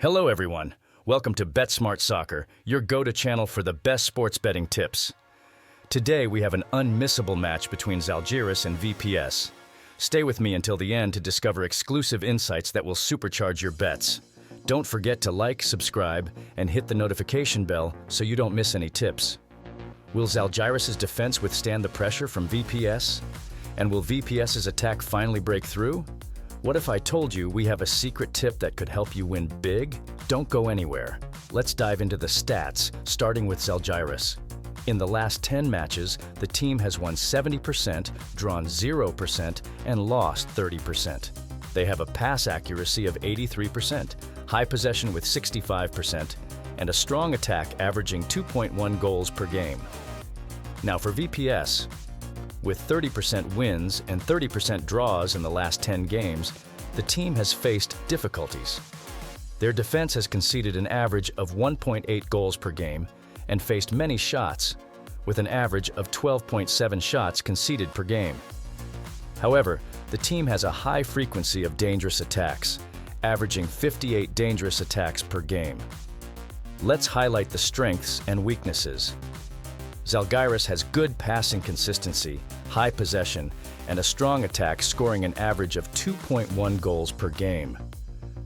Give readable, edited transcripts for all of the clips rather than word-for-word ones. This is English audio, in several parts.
Hello everyone, welcome to BetSmart Soccer, your go-to channel for the best sports betting tips. Today we have an unmissable match between Zalgiris and VPS. Stay with me until the end to discover exclusive insights that will supercharge your bets. Don't forget to like, subscribe, and hit the notification bell so you don't miss any tips. Will Zalgiris' defense withstand the pressure from VPS? And will VPS's attack finally break through? What if I told you we have a secret tip that could help you win big? Don't go anywhere. Let's dive into the stats, starting with Zalgiris. In the last 10 matches, the team has won 70%, drawn 0%, and lost 30%. They have a pass accuracy of 83%, high possession with 65%, and a strong attack averaging 2.1 goals per game. Now for VPS. With 30% wins and 30% draws in the last 10 games, the team has faced difficulties. Their defense has conceded an average of 1.8 goals per game and faced many shots, with an average of 12.7 shots conceded per game. However, the team has a high frequency of dangerous attacks, averaging 58 dangerous attacks per game. Let's highlight the strengths and weaknesses. Zalgiris has good passing consistency, high possession, and a strong attack, scoring an average of 2.1 goals per game.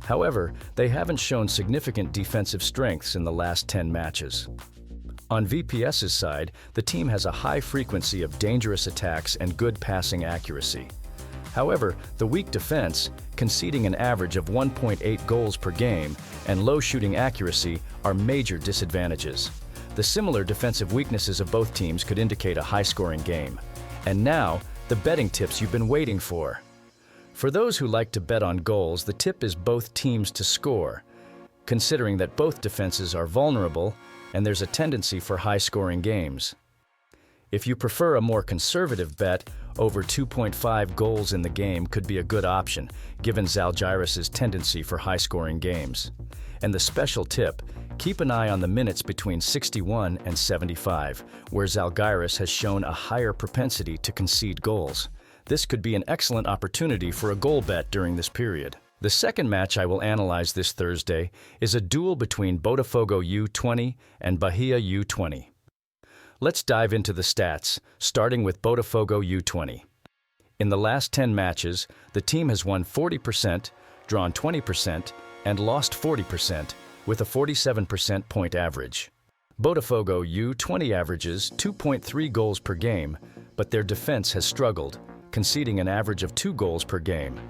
However, they haven't shown significant defensive strengths in the last 10 matches. On VPS's side, the team has a high frequency of dangerous attacks and good passing accuracy. However, the weak defense, conceding an average of 1.8 goals per game, and low shooting accuracy are major disadvantages. The similar defensive weaknesses of both teams could indicate a high-scoring game. And now, the betting tips you've been waiting for. For those who like to bet on goals, the tip is both teams to score, considering that both defenses are vulnerable and there's a tendency for high-scoring games. If you prefer a more conservative bet, over 2.5 goals in the game could be a good option, given Zalgiris' tendency for high-scoring games. And the special tip, keep an eye on the minutes between 61 and 75, where Zalgiris has shown a higher propensity to concede goals. This could be an excellent opportunity for a goal bet during this period. The second match I will analyze this Thursday is a duel between Botafogo U20 and Bahia U20. Let's dive into the stats, starting with Botafogo U20. In the last 10 matches, the team has won 40%, drawn 20%, and lost 40%, with a 47% point average. Botafogo U20 averages 2.3 goals per game, but their defense has struggled, conceding an average of 2 goals per game.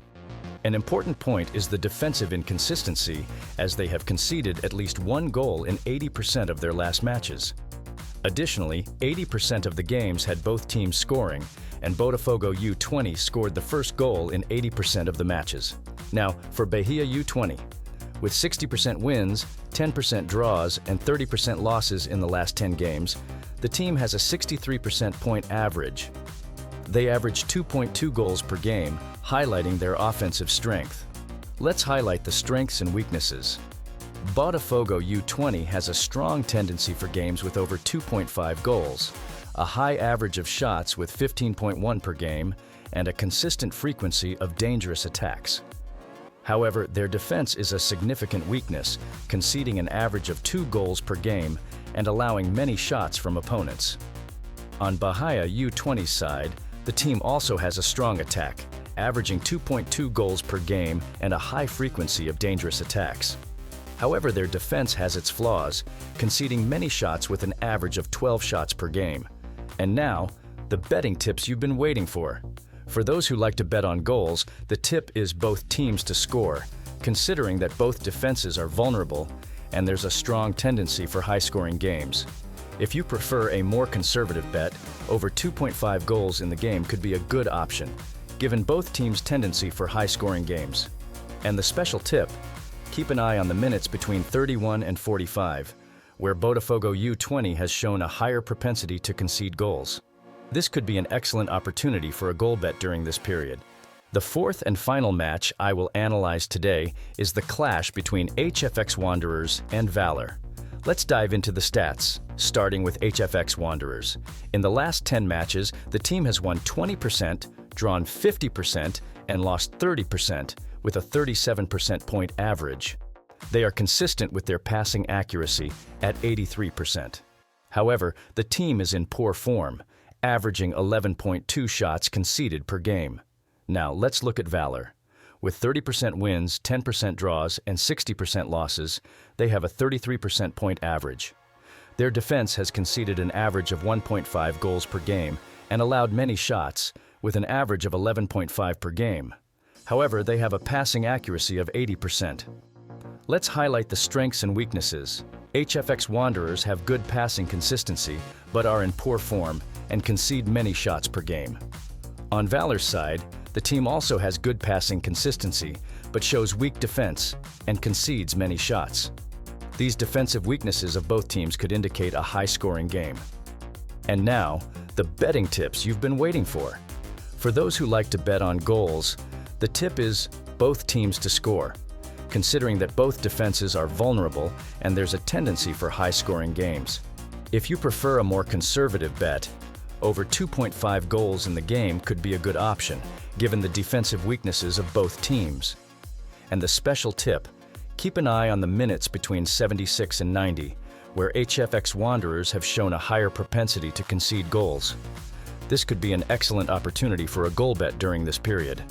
An important point is the defensive inconsistency, as they have conceded at least 1 goal in 80% of their last matches. Additionally, 80% of the games had both teams scoring, and Botafogo U20 scored the first goal in 80% of the matches. Now, for Bahia U20. With 60% wins, 10% draws, and 30% losses in the last 10 games, the team has a 63% point average. They average 2.2 goals per game, highlighting their offensive strength. Let's highlight the strengths and weaknesses. Botafogo U20 has a strong tendency for games with over 2.5 goals, a high average of shots with 15.1 per game, and a consistent frequency of dangerous attacks. However, their defense is a significant weakness, conceding an average of 2 goals per game and allowing many shots from opponents. On Bahia U20's side, the team also has a strong attack, averaging 2.2 goals per game and a high frequency of dangerous attacks. However, their defense has its flaws, conceding many shots with an average of 12 shots per game. And now, the betting tips you've been waiting for. For those who like to bet on goals, the tip is both teams to score, considering that both defenses are vulnerable and there's a strong tendency for high-scoring games. If you prefer a more conservative bet, over 2.5 goals in the game could be a good option, given both teams' tendency for high-scoring games. And the special tip, keep an eye on the minutes between 31 and 45, where Botafogo U20 has shown a higher propensity to concede goals. This could be an excellent opportunity for a goal bet during this period. The fourth and final match I will analyze today is the clash between HFX Wanderers and Valor. Let's dive into the stats, starting with HFX Wanderers. In the last 10 matches, the team has won 20%, drawn 50%, and lost 30%, with a 37% point average. They are consistent with their passing accuracy at 83%. However, the team is in poor form, averaging 11.2 shots conceded per game. Now, let's look at Valor. With 30% wins, 10% draws, and 60% losses, they have a 33% point average. Their defense has conceded an average of 1.5 goals per game and allowed many shots, with an average of 11.5 per game. However, they have a passing accuracy of 80%. Let's highlight the strengths and weaknesses. HFX Wanderers have good passing consistency, but are in poor form and concede many shots per game. On Valor's side, the team also has good passing consistency, but shows weak defense and concedes many shots. These defensive weaknesses of both teams could indicate a high-scoring game. And now, the betting tips you've been waiting for. For those who like to bet on goals, the tip is both teams to score, considering that both defenses are vulnerable and there's a tendency for high-scoring games. If you prefer a more conservative bet, over 2.5 goals in the game could be a good option, given the defensive weaknesses of both teams. And the special tip, keep an eye on the minutes between 76 and 90, where HFX Wanderers have shown a higher propensity to concede goals. This could be an excellent opportunity for a goal bet during this period.